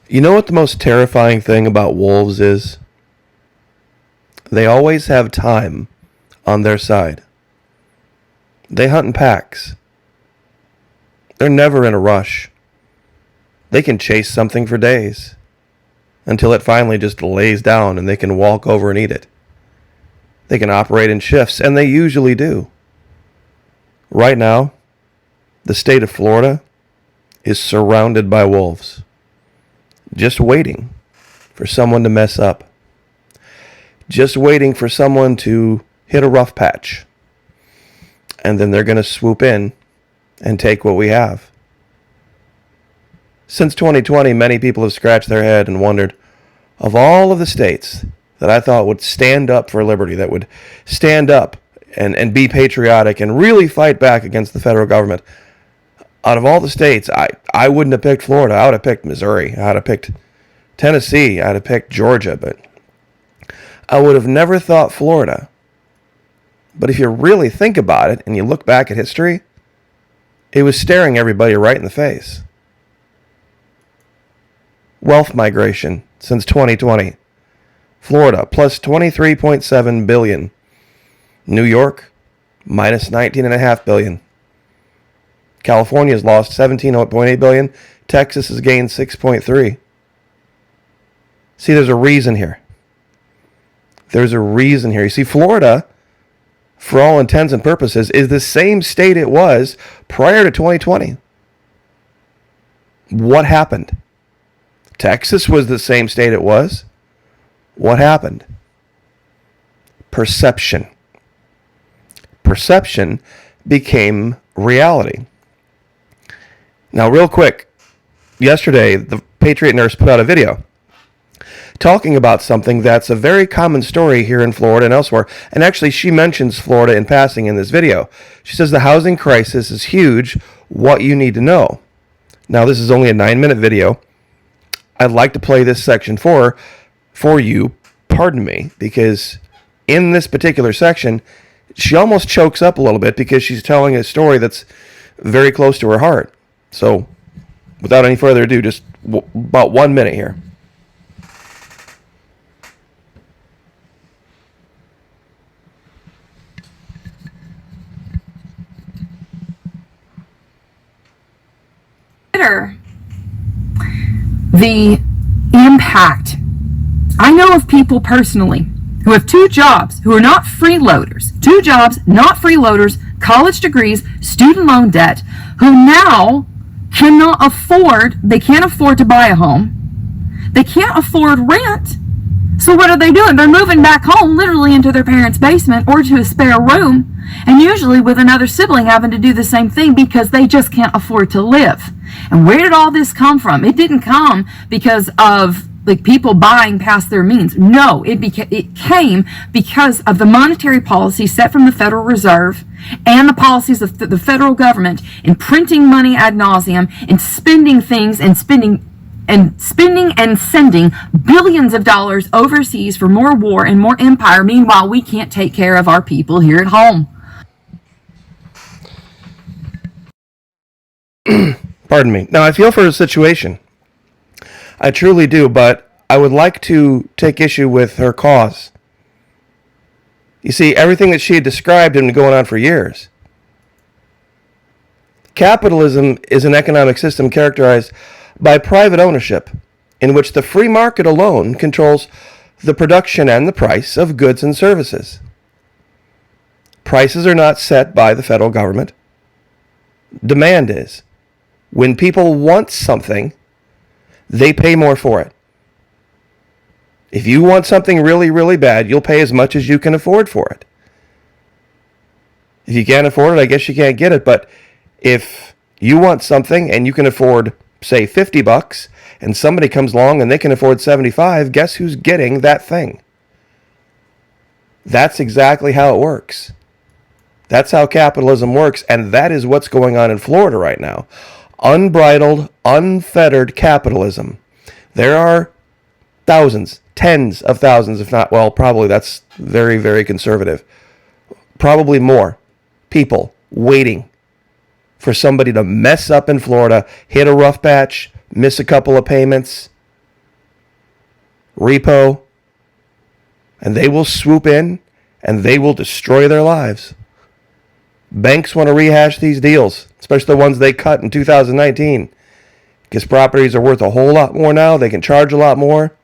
You know what the most terrifying thing about wolves is? They always have time on their side. They hunt in packs. They're never in a rush. They can chase something for days until it finally just lays down and they can walk over and eat it. They can operate in shifts, and they usually do. Right now, the state of Florida is surrounded by wolves, just waiting for someone to mess up, just waiting for someone to hit a rough patch, and then they're going to swoop in and take what we have. Since 2020, many people have scratched their head and wondered, of all of the states that I thought would stand up for liberty, that would stand up and be patriotic and really fight back against the federal government, out of all the states, I wouldn't have picked Florida. I would have picked Missouri. I would have picked Tennessee. I would have picked Georgia. But I would have never thought Florida. But if you really think about it and you look back at history, it was staring everybody right in the face. Wealth migration since 2020. Florida, plus 23.7 billion. New York, minus 19.5 billion. California's lost 17.8 billion. Texas has gained 6.3. See, there's a reason here. There's a reason here. You see, Florida, for all intents and purposes, is the same state it was prior to 2020. What happened? Texas was the same state it was. What happened? Perception. Perception became reality. Now, real quick, yesterday, the Patriot Nurse put out a video talking about something that's a very common story here in Florida and elsewhere. And actually, she mentions Florida in passing in this video. She says the housing crisis is huge. What you need to know. Now, this is only a 9-minute video. I'd like to play this section for you, pardon me, because in this particular section, she almost chokes up a little bit because she's telling a story that's very close to her heart. So, without any further ado, just about 1 minute here. The impact. I know of people personally who have 2 jobs, who are not freeloaders, 2 jobs, not freeloaders, college degrees, student loan debt, who now they can't afford to buy a home. They can't afford rent. So what are they doing? They're moving back home, literally into their parents' basement or to a spare room, and usually with another sibling having to do the same thing because they just can't afford to live. And where did all this come from? It didn't come because of people buying past their means. No, it came because of the monetary policy set from the Federal Reserve and the policies of the federal government in printing money ad nauseum and spending things and spending and sending billions of dollars overseas for more war and more empire. Meanwhile, we can't take care of our people here at home. Pardon me. Now, I feel for the situation. I truly do, but I would like to take issue with her cause. You see, everything that she had described had been going on for years. Capitalism is an economic system characterized by private ownership, in which the free market alone controls the production and the price of goods and services. Prices are not set by the federal government. Demand is. When people want something, they pay more for it. If you want something really, really bad, you'll pay as much as you can afford for it. If you can't afford it, I guess you can't get it. But if you want something and you can afford, say, $50, and somebody comes along and they can afford $75, guess who's getting that thing? That's exactly how it works. That's how capitalism works, and that is what's going on in Florida right now. Unbridled, unfettered capitalism. There are thousands, tens of thousands, if not, well, probably that's very, very conservative. Probably more people waiting for somebody to mess up in Florida, hit a rough patch, miss a couple of payments, repo, and they will swoop in and they will destroy their lives. Banks want to rehash these deals, especially the ones they cut in 2019, because properties are worth a whole lot more now. They can charge a lot more.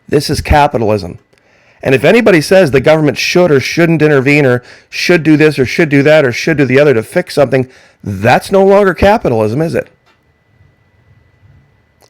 This is capitalism. And if anybody says the government should or shouldn't intervene or should do this or should do that or should do the other to fix something, that's no longer capitalism, is it?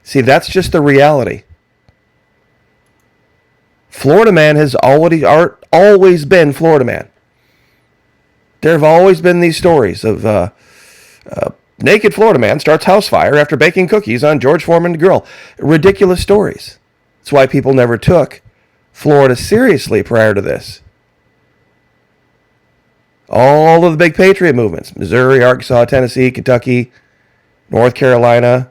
See, that's just the reality. Florida Man has always been Florida Man. There have always been these stories of naked Florida man starts house fire after baking cookies on George Foreman grill. Ridiculous stories. That's why people never took Florida seriously prior to this. All of the big patriot movements, Missouri, Arkansas, Tennessee, Kentucky, North Carolina.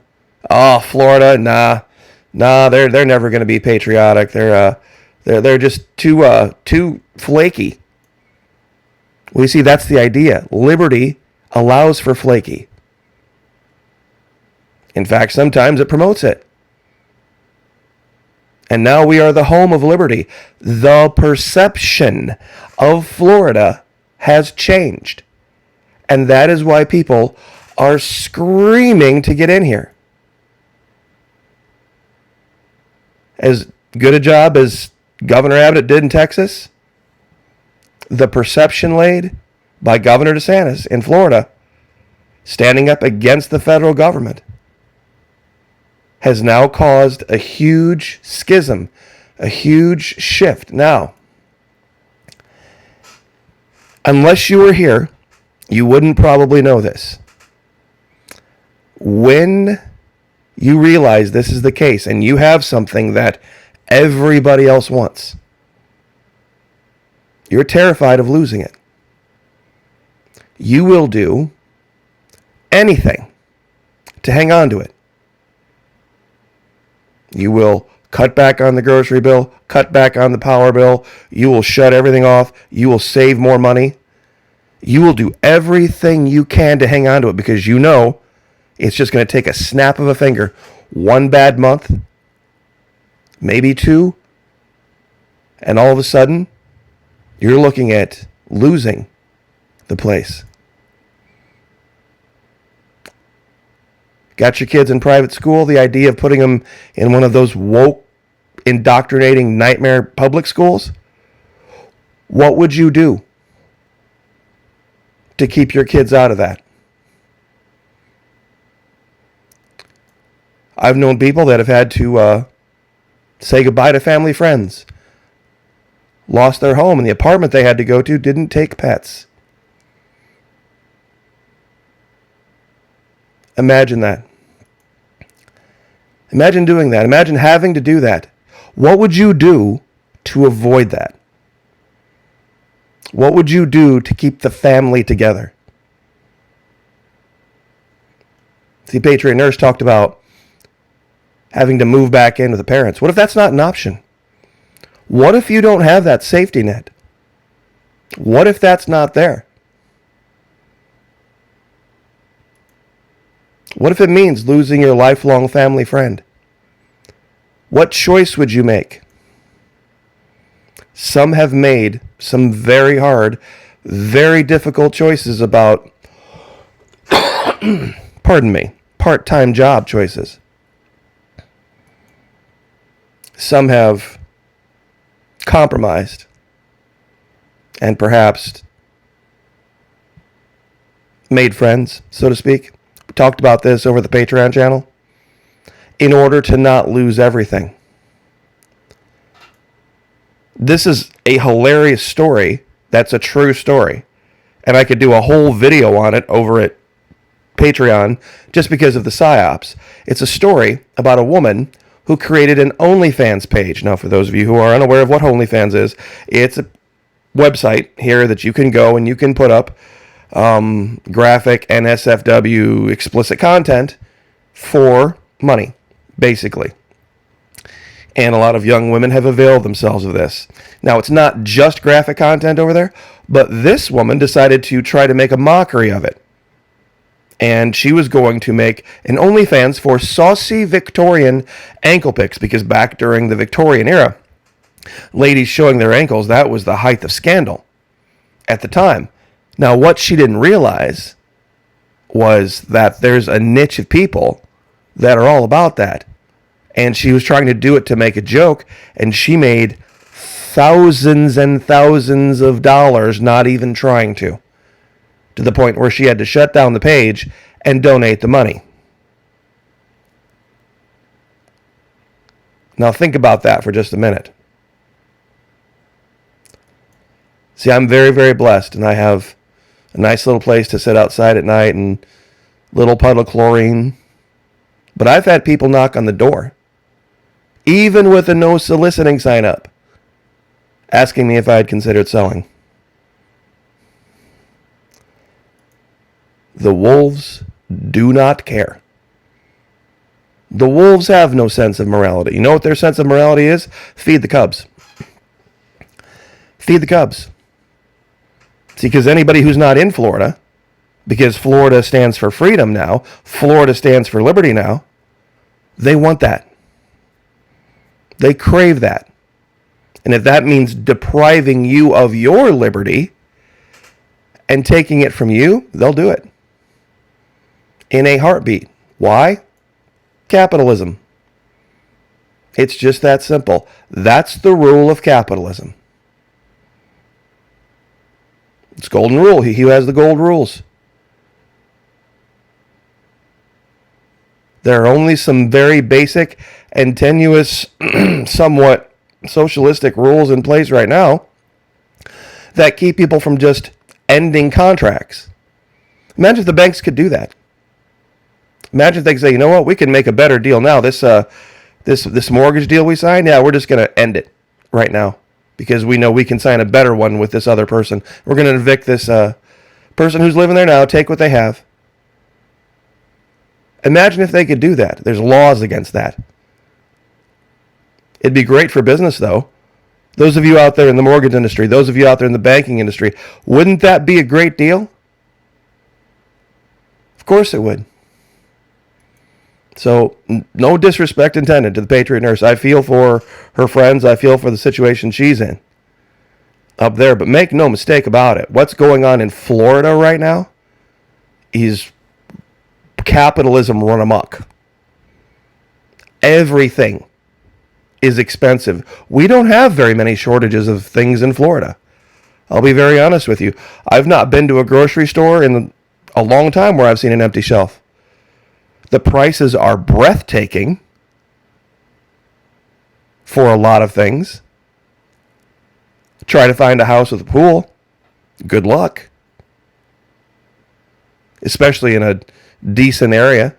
Oh, Florida, nah, they're never going to be patriotic. They're just too flaky. Well, you see, that's the idea. Liberty allows for flaky. In fact, sometimes it promotes it. And now we are the home of liberty. The perception of Florida has changed. And that is why people are screaming to get in here. As good a job as Governor Abbott did in Texas, the perception laid by Governor DeSantis in Florida, standing up against the federal government, has now caused a huge schism, a huge shift. Now, unless you were here, you wouldn't probably know this. When you realize this is the case and you have something that everybody else wants, you're terrified of losing it. You will do anything to hang on to it. You will cut back on the grocery bill, cut back on the power bill. You will shut everything off. You will save more money. You will do everything you can to hang on to it because you know it's just going to take a snap of a finger. One bad month, maybe two, and all of a sudden, you're looking at losing the place. Got your kids in private school, the idea of putting them in one of those woke, indoctrinating nightmare public schools? What would you do to keep your kids out of that? I've known people that have had to say goodbye to family friends. Lost their home, and the apartment they had to go to didn't take pets. Imagine that. Imagine doing that. Imagine having to do that. What would you do to avoid that? What would you do to keep the family together? See, Patriot Nurse talked about having to move back in with the parents. What if that's not an option? What if you don't have that safety net? What if that's not there? What if it means losing your lifelong family friend? What choice would you make? Some have made some very hard, very difficult choices about, part-time job choices. Some have compromised and perhaps made friends, so to speak. We talked about this over the Patreon channel. In order to not lose everything. This is a hilarious story. That's a true story. And I could do a whole video on it over at Patreon just because of the PSYOPs. It's a story about a woman who created an OnlyFans page. Now, for those of you who are unaware of what OnlyFans is, it's a website here that you can go and you can put up graphic NSFW explicit content for money, basically. And a lot of young women have availed themselves of this. Now, it's not just graphic content over there, but this woman decided to try to make a mockery of it. And she was going to make an OnlyFans for saucy Victorian ankle pics, because back during the Victorian era, ladies showing their ankles, that was the height of scandal at the time. Now, what she didn't realize was that there's a niche of people that are all about that. And she was trying to do it to make a joke, and she made thousands and thousands of dollars not even trying to the point where she had to shut down the page and donate the money. Now think about that for just a minute. See, I'm very, very blessed, and I have a nice little place to sit outside at night and little puddle of chlorine. But I've had people knock on the door, even with a no soliciting sign up, asking me if I had considered selling. The wolves do not care. The wolves have no sense of morality. You know what their sense of morality is? Feed the cubs. Feed the cubs. See, because anybody who's not in Florida, because Florida stands for freedom now, Florida stands for liberty now, they want that. They crave that. And if that means depriving you of your liberty and taking it from you, they'll do it. In a heartbeat. Why? Capitalism. It's just that simple. That's the rule of capitalism. It's golden rule. He who has the gold rules. There are only some very basic and tenuous, somewhat socialistic rules in place right now that keep people from just ending contracts. Imagine if the banks could do that. Imagine if they could say, you know what, we can make a better deal now. This mortgage deal we signed, yeah, we're just going to end it right now because we know we can sign a better one with this other person. We're going to evict this person who's living there now, take what they have. Imagine if they could do that. There's laws against that. It'd be great for business, though. Those of you out there in the mortgage industry, those of you out there in the banking industry, wouldn't that be a great deal? Of course it would. So, no disrespect intended to the Patriot Nurse. I feel for her friends. I feel for the situation she's in up there. But make no mistake about it. What's going on in Florida right now is capitalism run amok. Everything is expensive. We don't have very many shortages of things in Florida. I'll be very honest with you. I've not been to a grocery store in a long time where I've seen an empty shelf. The prices are breathtaking for a lot of things. Try to find a house with a pool. Good luck. Especially in a decent area.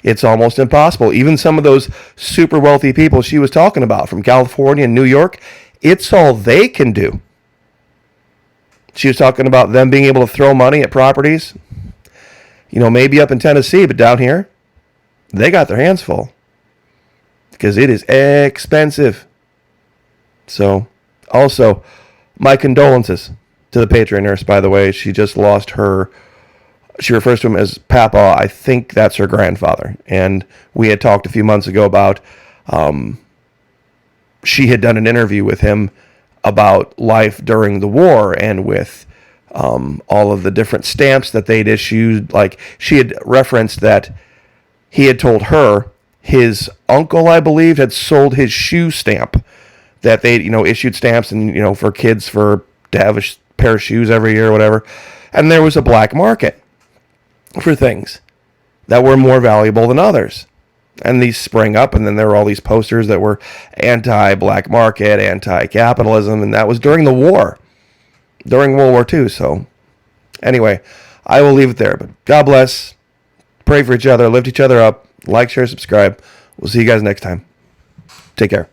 It's almost impossible. Even some of those super wealthy people she was talking about from California and New York, it's all they can do. She was talking about them being able to throw money at properties. You know, maybe up in Tennessee, but down here, they got their hands full. Because it is expensive. So, also, my condolences to the Patriot Nurse, by the way. She just lost her, she refers to him as Papa. I think that's her grandfather. And we had talked a few months ago about, she had done an interview with him about life during the war and with all of the different stamps that they'd issued. Like, she had referenced that he had told her his uncle, I believe, had sold his shoe stamp, that they, issued stamps and, for kids to have a pair of shoes every year or whatever. And there was a black market for things that were more valuable than others. And these sprang up, and then there were all these posters that were anti-black market, anti-capitalism, and that was during the war. During World War II. So, anyway, I will leave it there. But God bless. Pray for each other. Lift each other up. Like, share, subscribe. We'll see you guys next time. Take care.